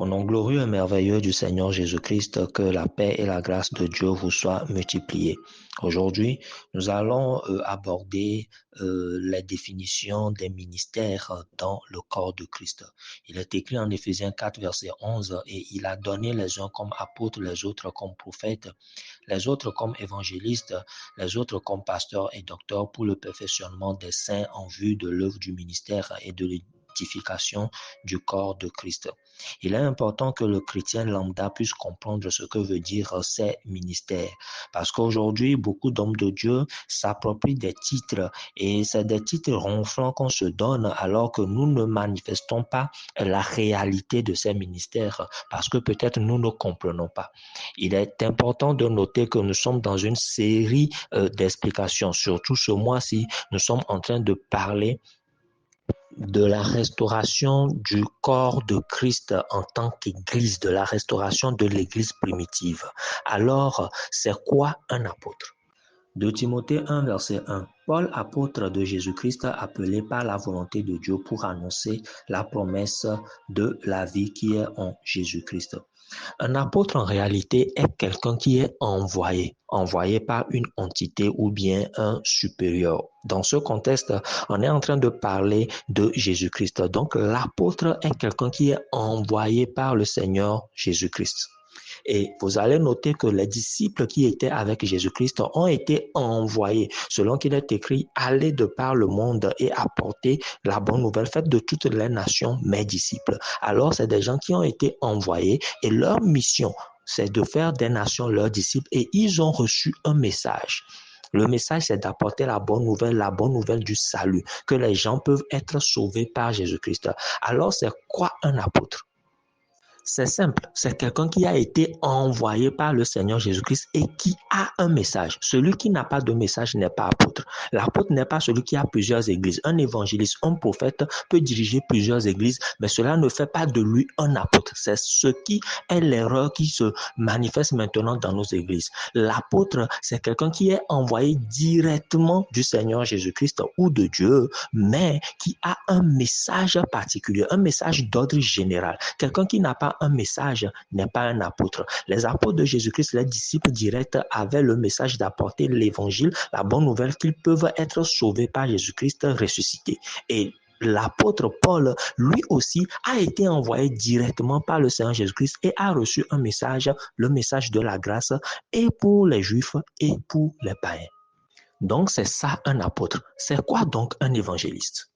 Au nom glorieux et merveilleux du Seigneur Jésus-Christ, que la paix et la grâce de Dieu vous soient multipliées. Aujourd'hui, nous allons aborder les définitions des ministères dans le corps de Christ. Il est écrit en Éphésiens 4, verset 11, et il a donné les uns comme apôtres, les autres comme prophètes, les autres comme évangélistes, les autres comme pasteurs et docteurs pour le perfectionnement des saints en vue de l'œuvre du ministère et de l'édification du corps de Christ. Il est important que le chrétien lambda puisse comprendre ce que veut dire ces ministères. Parce qu'aujourd'hui, beaucoup d'hommes de Dieu s'approprient des titres et c'est des titres ronflants qu'on se donne alors que nous ne manifestons pas la réalité de ces ministères parce que peut-être nous ne comprenons pas. Il est important de noter que nous sommes dans une série d'explications. Surtout ce mois-ci, nous sommes en train de parler de la restauration du corps de Christ en tant qu'Église, de la restauration de l'Église primitive. Alors, c'est quoi un apôtre? De Timothée 1, verset 1. Paul, apôtre de Jésus-Christ, appelé par la volonté de Dieu pour annoncer la promesse de la vie qui est en Jésus-Christ. Un apôtre, en réalité, est quelqu'un qui est envoyé par une entité ou bien un supérieur. Dans ce contexte, on est en train de parler de Jésus-Christ. Donc, l'apôtre est quelqu'un qui est envoyé par le Seigneur Jésus-Christ. Et vous allez noter que les disciples qui étaient avec Jésus-Christ ont été envoyés, selon qu'il est écrit, allez de par le monde et apporter la bonne nouvelle, faites de toutes les nations mes disciples. Alors, c'est des gens qui ont été envoyés et leur mission, c'est de faire des nations leurs disciples et ils ont reçu un message. Le message, c'est d'apporter la bonne nouvelle du salut, que les gens peuvent être sauvés par Jésus-Christ. Alors, c'est quoi un apôtre? C'est simple, c'est quelqu'un qui a été envoyé par le Seigneur Jésus-Christ et qui a un message. Celui qui n'a pas de message n'est pas apôtre. L'apôtre n'est pas celui qui a plusieurs églises. Un évangéliste, un prophète peut diriger plusieurs églises, mais cela ne fait pas de lui un apôtre. C'est ce qui est l'erreur qui se manifeste maintenant dans nos églises. L'apôtre, c'est quelqu'un qui est envoyé directement du Seigneur Jésus-Christ ou de Dieu, mais qui a un message particulier, un message d'ordre général. Quelqu'un qui n'a pas un message n'est pas un apôtre. Les apôtres de Jésus-Christ, les disciples directs, avaient le message d'apporter l'évangile, la bonne nouvelle qu'ils peuvent être sauvés par Jésus-Christ ressuscité. Et l'apôtre Paul, lui aussi, a été envoyé directement par le Seigneur Jésus-Christ et a reçu un message, le message de la grâce, et pour les Juifs et pour les païens. Donc, c'est ça un apôtre. C'est quoi donc un évangéliste?